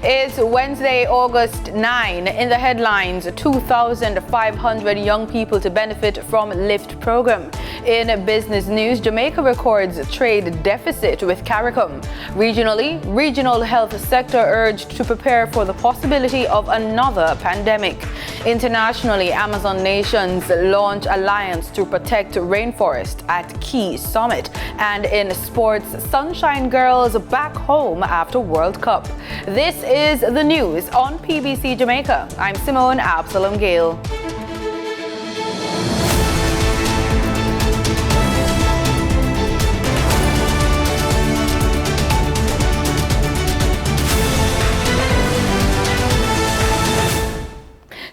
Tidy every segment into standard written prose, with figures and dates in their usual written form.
It's Wednesday, August 9. In the headlines, 2,500 young people to benefit from LIFT program. In business news, Jamaica records trade deficit with Caricom. Regionally, regional health sector urged to prepare for the possibility of another pandemic. Internationally, Amazon nations launch alliance to protect rainforest at Key Summit. And in sports, Sunshine Girls back home after World Cup. This is the news on PBC Jamaica. I'm Simone Absalom Gale.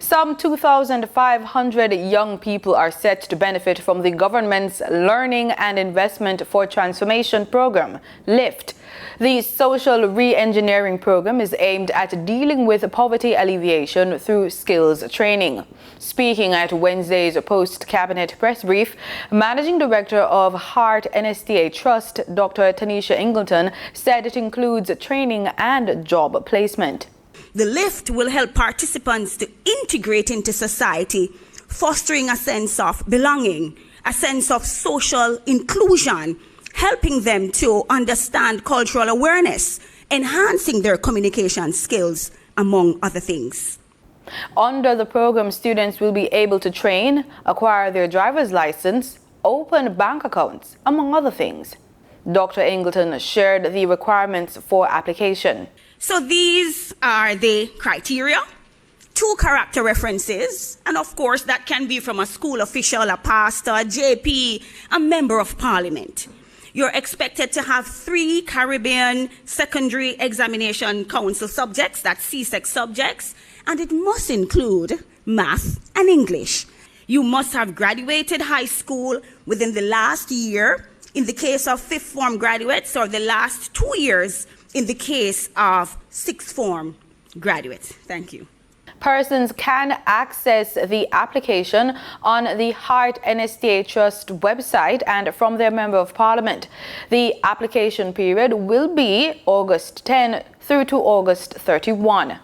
Some 2,500 young people are set to benefit from the government's Learning and Investment for Transformation program, LIFT. The social re-engineering program is aimed at dealing with poverty alleviation through skills training. Speaking at Wednesday's post-cabinet press brief, Managing Director of Heart NSTA Trust, Dr. Tanisha Ingleton, said it includes training and job placement. The LIFT will help participants to integrate into society, fostering a sense of belonging, a sense of social inclusion, helping them to understand cultural awareness, enhancing their communication skills, among other things. Under the program, students will be able to train, acquire their driver's license, open bank accounts, among other things. Dr. Ingleton shared the requirements for application. So these are the criteria: 2 character references, and of course that can be from a school official, a pastor, a JP, a member of parliament. You're expected to have 3 Caribbean Secondary Examination Council subjects, that's CSEC subjects, and it must include math and English. You must have graduated high school within the last year, in the case of 5th form graduates, or the last 2 years in the case of 6th form graduates. Thank you. Persons can access the application on the Heart NSTA Trust website and from their Member of Parliament. The application period will be August 10 through to August 31.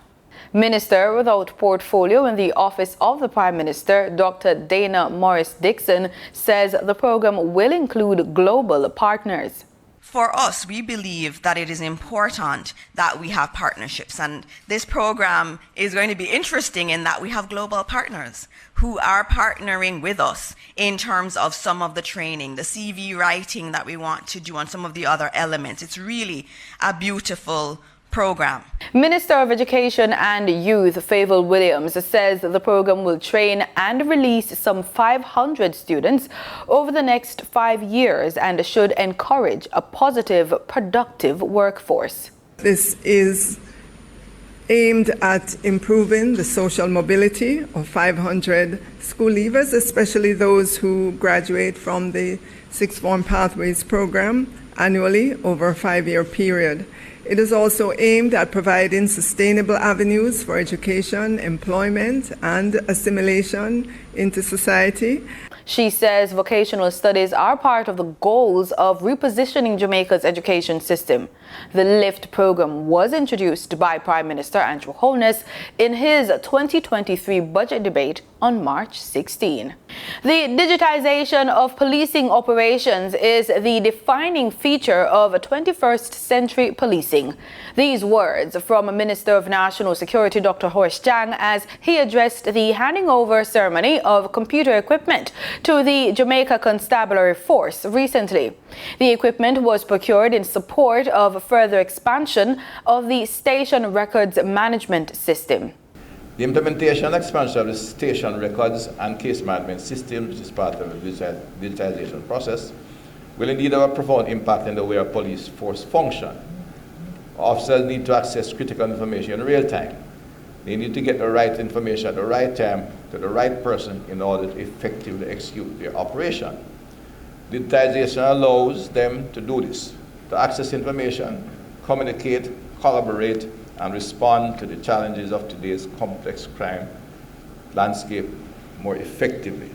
Minister without portfolio in the Office of the Prime Minister, Dr. Dana Morris-Dixon, says the program will include global partners. For us, we believe that it is important that we have partnerships, and this program is going to be interesting in that we have global partners who are partnering with us in terms of some of the training, the CV writing that we want to do, and some of the other elements. It's really a beautiful program. Minister of Education and Youth Favour Williams says the program will train and release some 500 students over the next 5 years and should encourage a positive, productive workforce. This is aimed at improving the social mobility of 500 school leavers, especially those who graduate from the 6th Form Pathways program annually over a 5-year period. It is also aimed at providing sustainable avenues for education, employment, and assimilation into society. She says vocational studies are part of the goals of repositioning Jamaica's education system. The LIFT program was introduced by Prime Minister Andrew Holness in his 2023 budget debate on March 16. The digitization of policing operations is the defining feature of 21st century policing. These words from Minister of National Security Dr. Horace Chang as he addressed the handing over ceremony of computer equipment to the Jamaica Constabulary Force recently. The equipment was procured in support of further expansion of the station records management system. The implementation and expansion of the station records and case management system, which is part of the digitalization process, will indeed have a profound impact in the way our police force function. Officers need to access critical information in real time. They need to get the right information at the right time to the right person in order to effectively execute their operation. Digitization allows them to do this, to access information, communicate, collaborate, and respond to the challenges of today's complex crime landscape more effectively.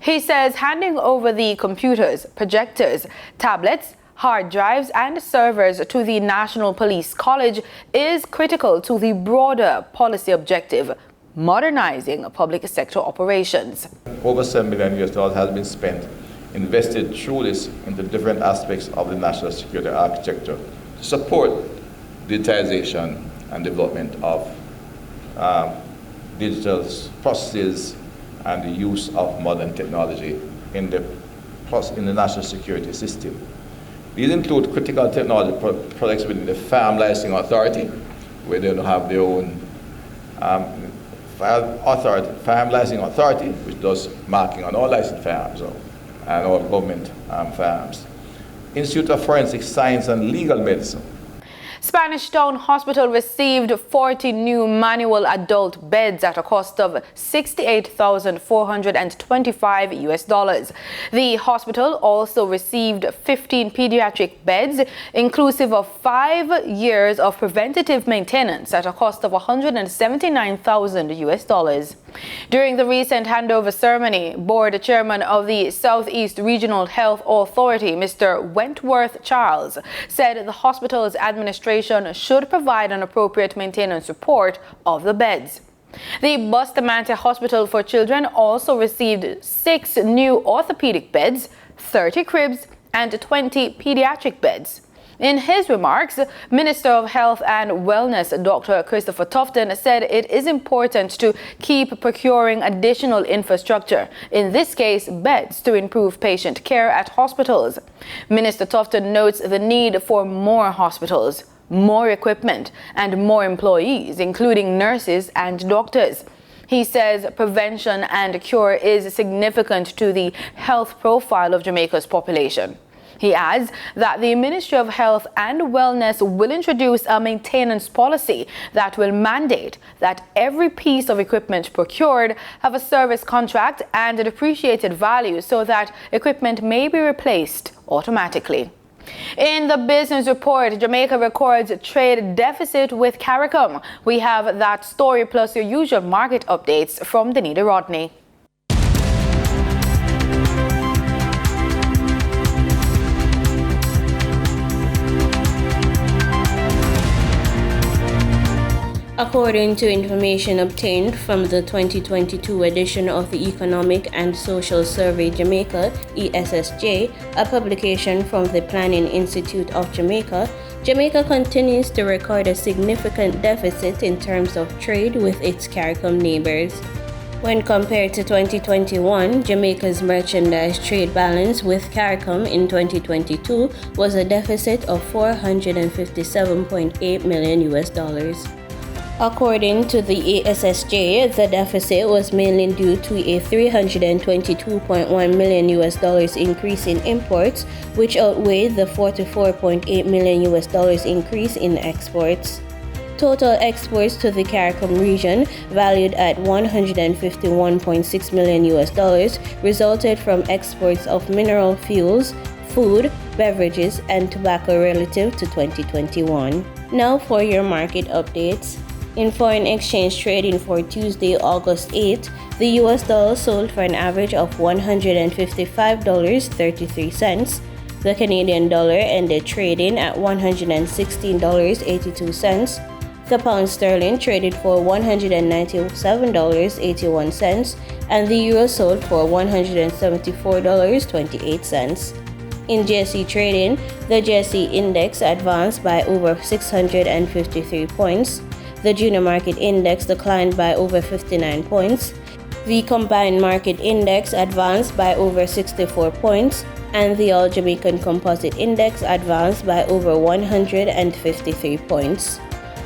He says handing over the computers, projectors, tablets, hard drives and servers to the National Police College is critical to the broader policy objective, modernizing public sector operations. Over $7 million has been spent, invested through this into different aspects of the national security architecture to support digitalization and development of digital processes and the use of modern technology in the national security system. These include critical technology products within the Farm Licensing Authority, where they have their own Farm Licensing Authority, which does marking on all licensed farms and all government farms. Institute of Forensic Science and Legal Medicine. Spanish Town Hospital received 40 new manual adult beds at a cost of $68,425. The hospital also received 15 pediatric beds, inclusive of 5 years of preventative maintenance at a cost of $179,000. During the recent handover ceremony, board chairman of the Southeast Regional Health Authority, Mr. Wentworth Charles, said the hospital's administration should provide an appropriate maintenance report of the beds. The Bustamante Hospital for Children also received 6 new orthopedic beds, 30 cribs, and 20 pediatric beds. In his remarks, Minister of Health and Wellness Dr. Christopher Tufton said it is important to keep procuring additional infrastructure, in this case beds, to improve patient care at hospitals. Minister Tufton notes the need for more hospitals, more equipment, and more employees, including nurses and doctors. He says prevention and cure is significant to the health profile of Jamaica's population. He adds that the Ministry of Health and Wellness will introduce a maintenance policy that will mandate that every piece of equipment procured have a service contract and a depreciated value so that equipment may be replaced automatically. In the business report, Jamaica records trade deficit with Caricom. We have that story plus your usual market updates from Danita Rodney. According to information obtained from the 2022 edition of the Economic and Social Survey Jamaica, ESSJ, a publication from the Planning Institute of Jamaica, Jamaica continues to record a significant deficit in terms of trade with its Caricom neighbors. When compared to 2021, Jamaica's merchandise trade balance with Caricom in 2022 was a deficit of $457.8 million. According to the ESSJ, the deficit was mainly due to a $322.1 million increase in imports, which outweighed the $44.8 million increase in exports. Total exports to the Caricom region, valued at $151.6 million, resulted from exports of mineral fuels, food, beverages, and tobacco relative to 2021. Now for your market updates. In foreign exchange trading for Tuesday, August 8, the US dollar sold for an average of $155.33. The Canadian dollar ended trading at $116.82. The pound sterling traded for $197.81, and the euro sold for $174.28. In JSE trading, the JSE index advanced by over 653 points. The junior market index declined by over 59 points. The combined market index advanced by over 64 points, and the All Jamaican Composite Index advanced by over 153 points.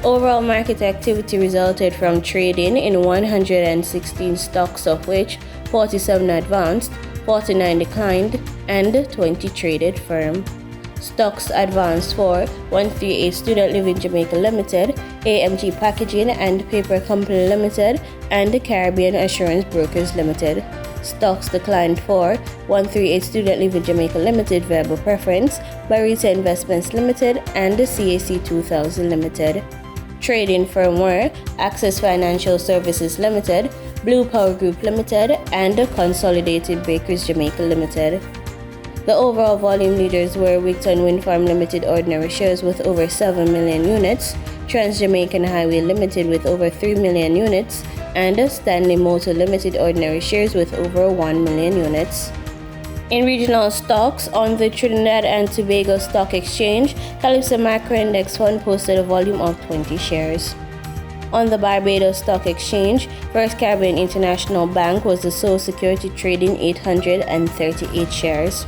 Overall market activity resulted from trading in 116 stocks, of which 47 advanced, 49 declined, and 20 traded firm. Stocks advanced for 138 Student Living Jamaica Limited, AMG Packaging and Paper Company Limited, and Caribbean Assurance Brokers Limited. Stocks declined for 138 Student Living Jamaica Limited, Verbal Preference, Barita Investments Limited, and CAC 2000 Limited. Trading firm were Access Financial Services Limited, Blue Power Group Limited, and Consolidated Bakers Jamaica Limited. The overall volume leaders were Wigton Wind Farm Limited ordinary shares with over 7 million units, Trans-Jamaican Highway Limited with over 3 million units, and Stanley Motor Limited ordinary shares with over 1 million units. In regional stocks, on the Trinidad and Tobago Stock Exchange, Calypso Macro Index Fund posted a volume of 20 shares. On the Barbados Stock Exchange, First Caribbean International Bank was the sole security trading 838 shares.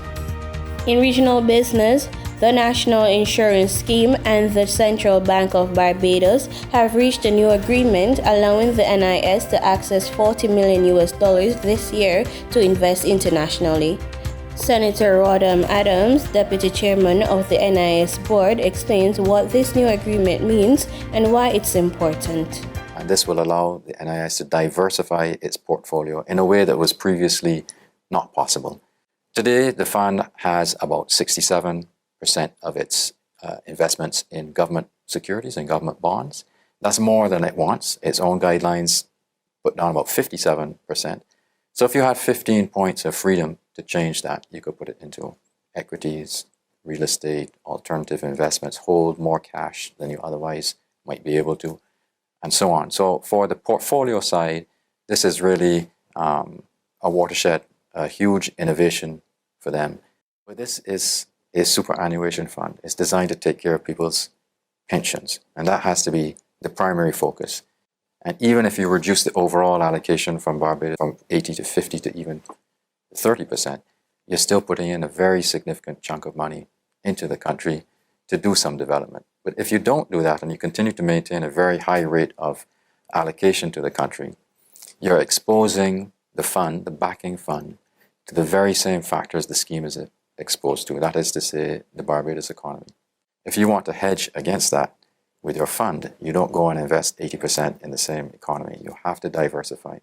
In regional business, the National Insurance Scheme and the Central Bank of Barbados have reached a new agreement allowing the NIS to access $40 million this year to invest internationally. Senator Rodham Adams, Deputy Chairman of the NIS Board, explains what this new agreement means and why it's important. And this will allow the NIS to diversify its portfolio in a way that was previously not possible. Today, the fund has about 67% of its investments in government securities and government bonds. That's more than it wants. Its own guidelines put down about 57%. So if you had 15 points of freedom to change that, you could put it into equities, real estate, alternative investments, hold more cash than you otherwise might be able to, and so on. So for the portfolio side, this is really a watershed, a huge innovation for them. But this is a superannuation fund. It's designed to take care of people's pensions, and that has to be the primary focus. And even if you reduce the overall allocation from Barbados from 80 to 50 to even 30%, you're still putting in a very significant chunk of money into the country to do some development. But if you don't do that and you continue to maintain a very high rate of allocation to the country, you're exposing the fund, the backing fund, to the very same factors the scheme is exposed to. That is to say, the Barbados economy. If you want to hedge against that with your fund, you don't go and invest 80% in the same economy. You have to diversify.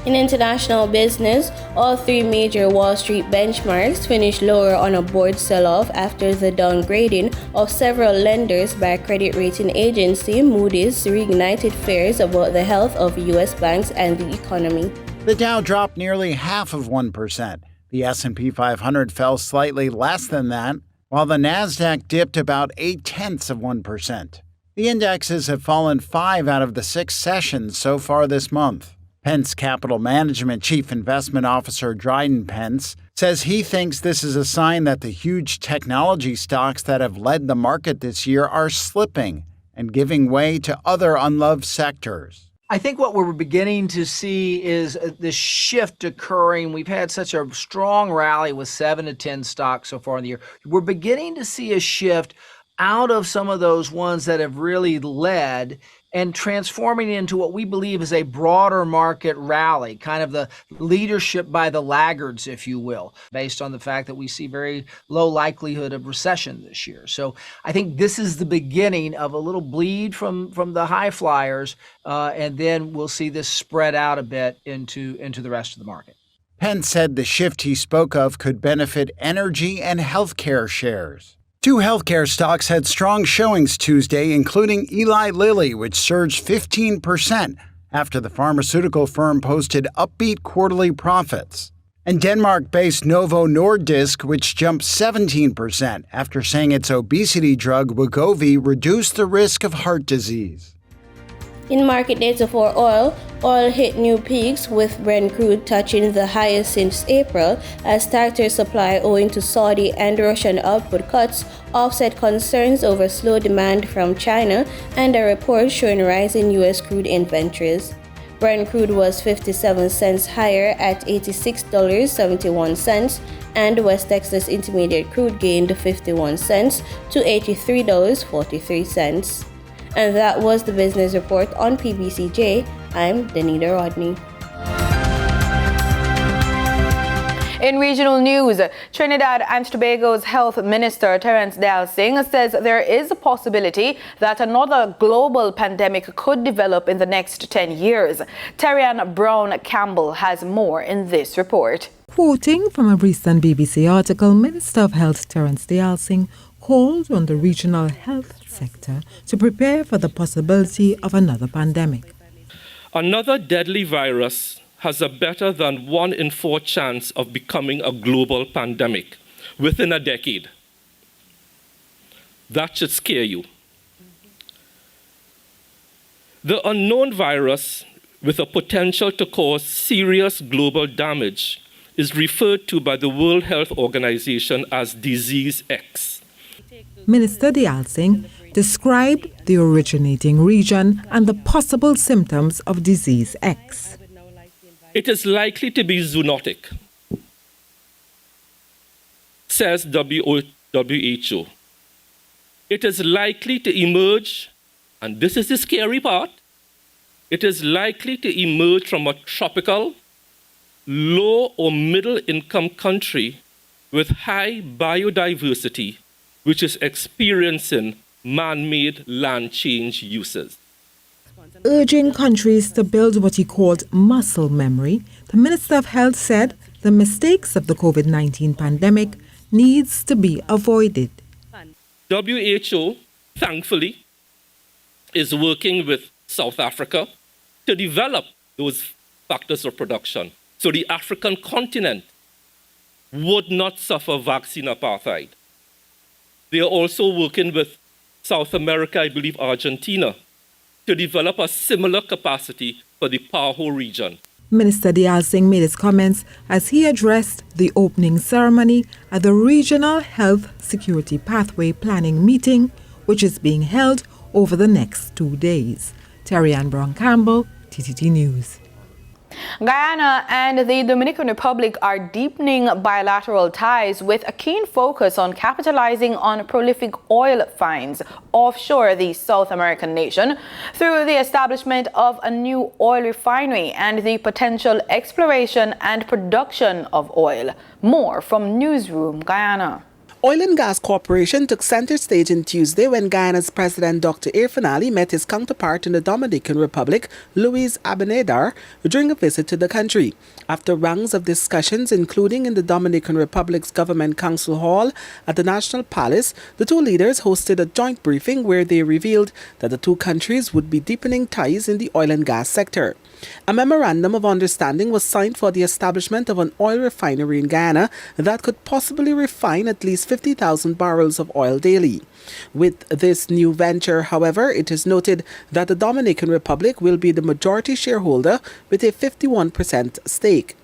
In international business, all three major Wall Street benchmarks finished lower on a board sell-off after the downgrading of several lenders by credit rating agency Moody's reignited fears about the health of U.S. banks and the economy. The Dow dropped nearly 0.5%. The S&P 500 fell slightly less than that, while the Nasdaq dipped about 0.8%. The indexes have fallen 5 out of the 6 sessions so far this month. Pence Capital Management Chief Investment Officer Dryden Pence says he thinks this is a sign that the huge technology stocks that have led the market this year are slipping and giving way to other unloved sectors. I think what we're beginning to see is this shift occurring. We've had such a strong rally with 7 to 10 stocks so far in the year. We're beginning to see a shift out of some of those ones that have really led and transforming into what we believe is a broader market rally, kind of the leadership by the laggards, if you will, based on the fact that we see very low likelihood of recession this year. So I think this is the beginning of a little bleed from the high flyers, and then we'll see this spread out a bit into the rest of the market. Pence said the shift he spoke of could benefit energy and healthcare shares. 2 healthcare stocks had strong showings Tuesday, including Eli Lilly, which surged 15% after the pharmaceutical firm posted upbeat quarterly profits, and Denmark-based Novo Nordisk, which jumped 17% after saying its obesity drug Wegovy reduced the risk of heart disease. In market data for oil hit new peaks with Brent crude touching the highest since April as tighter supply owing to Saudi and Russian output cuts offset concerns over slow demand from China and a report showing rising U.S. crude inventories. Brent crude was 57 cents higher at $86.71, and West Texas Intermediate crude gained 51 cents to $83.43. And that was the business report on PBCJ. I'm Danita Rodney. In regional news, Trinidad and Tobago's Health Minister Terence Delsing says there is a possibility that another global pandemic could develop in the next 10 years. Terrian Brown Campbell has more in this report. Quoting from a recent BBC article, Minister of Health Terence Delsing called on the regional health sector to prepare for the possibility of another pandemic. Another deadly virus has a better than 1 in 4 chance of becoming a global pandemic, within a decade. That should scare you. The unknown virus, with a potential to cause serious global damage, is referred to by the World Health Organization as Disease X. Minister Dialsing described the originating region and the possible symptoms of Disease X. It is likely to be zoonotic, says WHO. It is likely to emerge, and this is the scary part, it is likely to emerge from a tropical, low or middle income country with high biodiversity, which is experiencing man-made land change uses. Urging countries to build what he called muscle memory, the Minister of Health said the mistakes of the COVID-19 pandemic needs to be avoided. WHO, thankfully, is working with South Africa to develop those factors of production so the African continent would not suffer vaccine apartheid. They are also working with South America, I believe Argentina, to develop a similar capacity for the PAHO region. Minister Dialsing made his comments as he addressed the opening ceremony at the Regional Health Security Pathway Planning Meeting, which is being held over the next 2 days. Terry Ann Brown-Campbell, TTT News. Guyana and the Dominican Republic are deepening bilateral ties with a keen focus on capitalizing on prolific oil finds offshore the South American nation through the establishment of a new oil refinery and the potential exploration and production of oil. More from Newsroom Guyana. Oil and Gas Corporation took center stage on Tuesday when Guyana's President Dr. Irfan Ali met his counterpart in the Dominican Republic, Luis Abinadar, during a visit to the country. After rounds of discussions, including in the Dominican Republic's Government Council Hall at the National Palace, the two leaders hosted a joint briefing where they revealed that the two countries would be deepening ties in the oil and gas sector. A memorandum of understanding was signed for the establishment of an oil refinery in Guyana that could possibly refine at least 50,000 barrels of oil daily. With this new venture, however, it is noted that the Dominican Republic will be the majority shareholder with a 51% stake.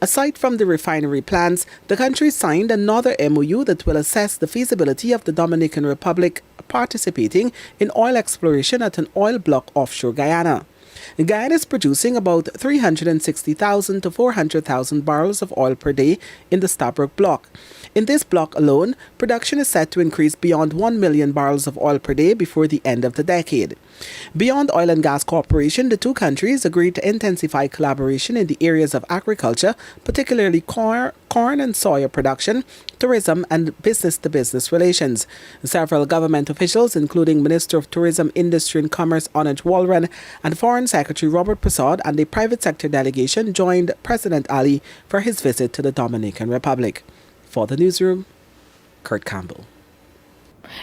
Aside from the refinery plans, the country signed another MOU that will assess the feasibility of the Dominican Republic participating in oil exploration at an oil block offshore Guyana. Guyana is producing about 360,000 to 400,000 barrels of oil per day in the Stabroek block. In this block alone, production is set to increase beyond 1 million barrels of oil per day before the end of the decade. Beyond Oil and Gas Corporation, the two countries agreed to intensify collaboration in the areas of agriculture, particularly corn and soya production, tourism, and business-to-business relations. Several government officials, including Minister of Tourism, Industry and Commerce Anuj Walran and Foreign Secretary Robert Prasad, and a private sector delegation joined President Ali for his visit to the Dominican Republic. For the Newsroom, Kurt Campbell.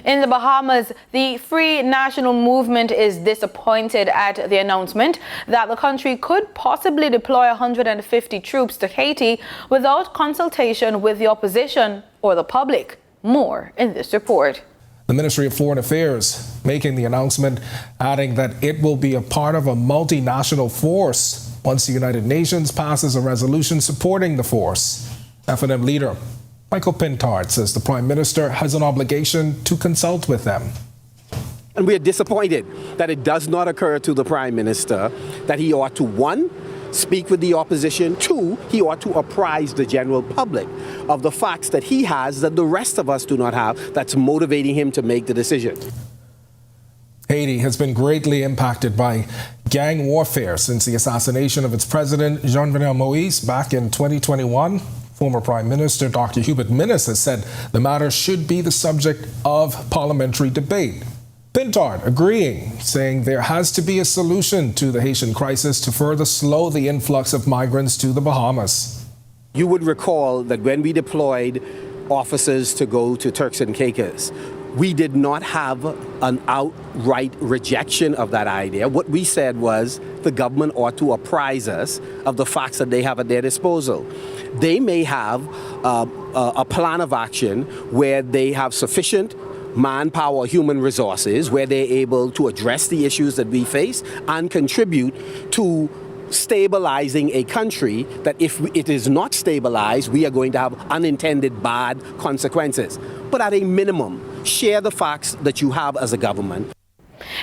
In the Bahamas, the Free National Movement is disappointed at the announcement that the country could possibly deploy 150 troops to Haiti without consultation with the opposition or the public. More in this report. The Ministry of Foreign Affairs making the announcement, adding that it will be a part of a multinational force once the United Nations passes a resolution supporting the force. F&M leader Michael Pintard says the Prime Minister has an obligation to consult with them. And we are disappointed that it does not occur to the Prime Minister that he ought to, 1, speak with the opposition, 2, he ought to apprise the general public of the facts that he has that the rest of us do not have that's motivating him to make the decision. Haiti has been greatly impacted by gang warfare since the assassination of its president, Jean-Venel Moïse, back in 2021. Former Prime Minister Dr. Hubert Minnis has said the matter should be the subject of parliamentary debate. Pintard agreeing, saying there has to be a solution to the Haitian crisis to further slow the influx of migrants to the Bahamas. You would recall that when we deployed officers to go to Turks and Caicos, We did not have an outright rejection of that idea. What we said was the government ought to apprise us of the facts that they have at their disposal. They may have a plan of action where they have sufficient manpower, human resources, where they're able to address the issues that we face and contribute to stabilizing a country that if it is not stabilized, we are going to have unintended bad consequences. But at a minimum, share the facts that you have as a government.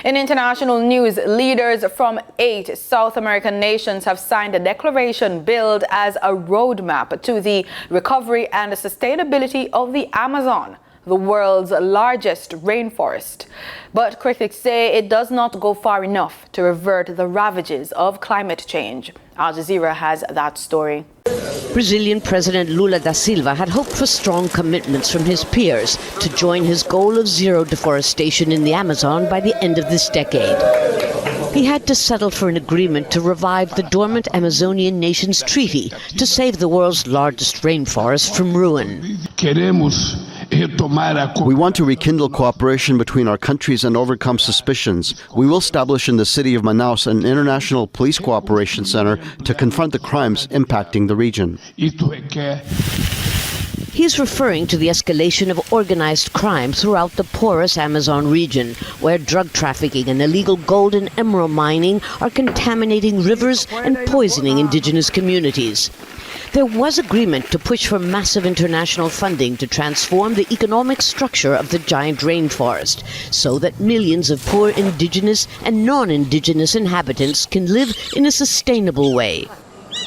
In international news, leaders from 8 South American nations have signed a declaration billed as a roadmap to the recovery and sustainability of the Amazon, the world's largest rainforest. But critics say it does not go far enough to revert the ravages of climate change. Al Jazeera has that story. Brazilian President Lula da Silva had hoped for strong commitments from his peers to join his goal of zero deforestation in the Amazon by the end of this decade. He had to settle for an agreement to revive the dormant Amazonian Nations Treaty to save the world's largest rainforest from ruin. We want to rekindle cooperation between our countries and overcome suspicions. We will establish in the city of Manaus an international police cooperation center to confront the crimes impacting the region. He's referring to the escalation of organized crime throughout the porous Amazon region, where drug trafficking and illegal gold and emerald mining are contaminating rivers and poisoning indigenous communities. There was agreement to push for massive international funding to transform the economic structure of the giant rainforest so that millions of poor indigenous and non-indigenous inhabitants can live in a sustainable way.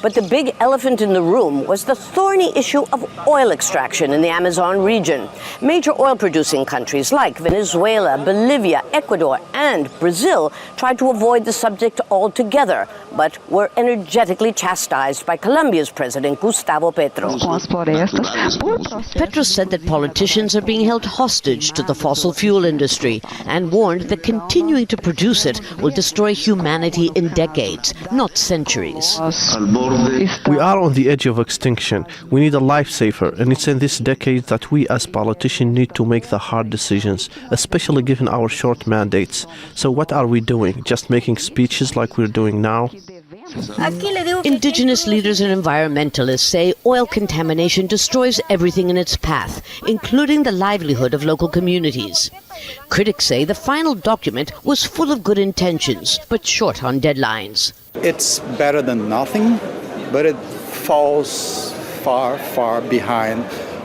But the big elephant in the room was the thorny issue of oil extraction in the Amazon region. Major oil-producing countries like Venezuela, Bolivia, Ecuador, and Brazil tried to avoid the subject altogether, but were energetically chastised by Colombia's President Gustavo Petro. Petro said that politicians are being held hostage to the fossil fuel industry and warned that continuing to produce it will destroy humanity in decades, not centuries. We are on the edge of extinction. We need a lifesaver, and it's in this decade that we as politicians need to make the hard decisions, especially given our short mandates. So what are we doing? Just making speeches like we're doing now? Indigenous leaders and environmentalists say oil contamination destroys everything in its path, including the livelihood of local communities. Critics say the final document was full of good intentions, but short on deadlines. It's better than nothing, but it falls far, far behind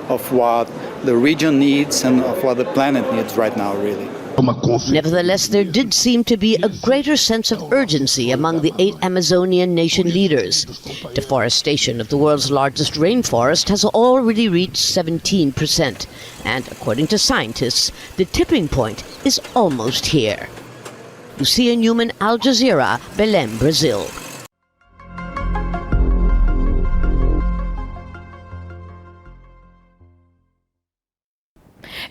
of what the region needs and of what the planet needs right now, really. Nevertheless, there did seem to be a greater sense of urgency among the 8 Amazonian nation leaders. Deforestation of the world's largest rainforest has already reached 17%. And according to scientists, the tipping point is almost here. Lucia Newman, Al Jazeera, Belém, Brazil.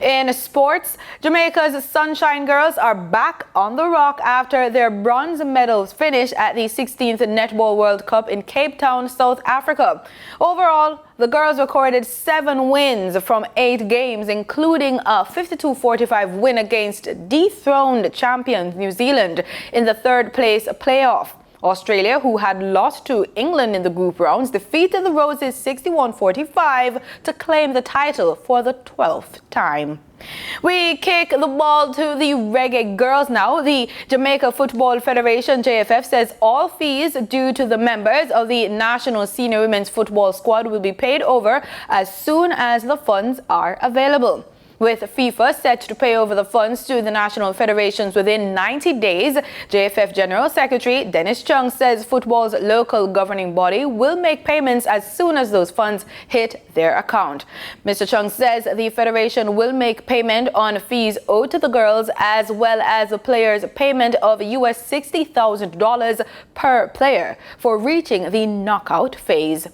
In sports, Jamaica's Sunshine Girls are back on the rock after their bronze medals finish at the 16th Netball World Cup in Cape Town, South Africa. Overall, the girls recorded 7 wins from 8 games, including a 52-45 win against dethroned champions New Zealand in the 3rd place playoff. Australia, who had lost to England in the group rounds, defeated the Roses 61-45 to claim the title for the 12th time. We kick the ball to the Reggae Girls now. The Jamaica Football Federation, JFF, says all fees due to the members of the National Senior Women's Football Squad will be paid over as soon as the funds are available. With FIFA set to pay over the funds to the national federations within 90 days, JFF General Secretary Dennis Chung says football's local governing body will make payments as soon as those funds hit their account. Mr. Chung says the federation will make payment on fees owed to the girls as well as the players' payment of US $60,000 per player for reaching the knockout phase.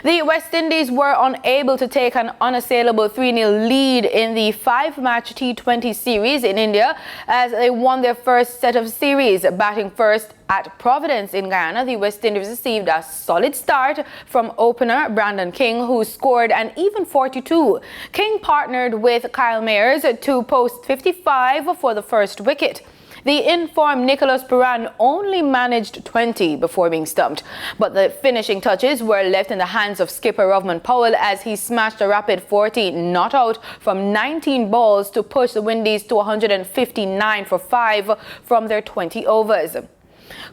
The West Indies were unable to take an unassailable 3-0 lead in the 5-match T20 series in India as they won their first set of series. Batting first at Providence in Guyana, the West Indies received a solid start from opener Brandon King, who scored an even 42. King partnered with Kyle Mayers to post 55 for the first wicket. The informed Nicholas Puran only managed 20 before being stumped, but the finishing touches were left in the hands of skipper Rovman Powell as he smashed a rapid 40 not out from 19 balls to push the Windies to 159 for 5 from their 20 overs.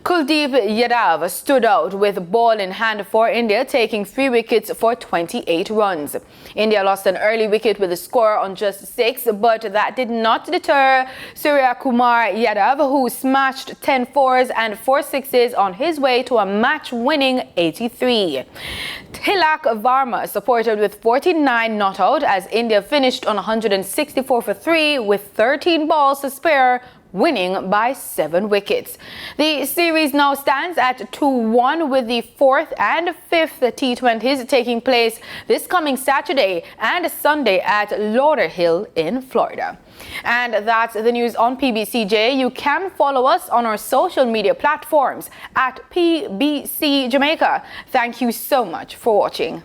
Kuldeep Yadav stood out with ball in hand for India, taking 3 wickets for 28 runs. India lost an early wicket with a score on just 6, but that did not deter Surya Kumar Yadav, who smashed 10 fours and 4 sixes on his way to a match-winning 83. Tilak Varma supported with 49 not out as India finished on 164 for 3 with 13 balls to spare, winning by 7 wickets. The series now stands at 2-1 with the 4th and 5th T20s taking place this coming Saturday and Sunday at Lauderhill in Florida. And that's the news on PBCJ. You can follow us on our social media platforms at PBCJamaica. Thank you so much for watching.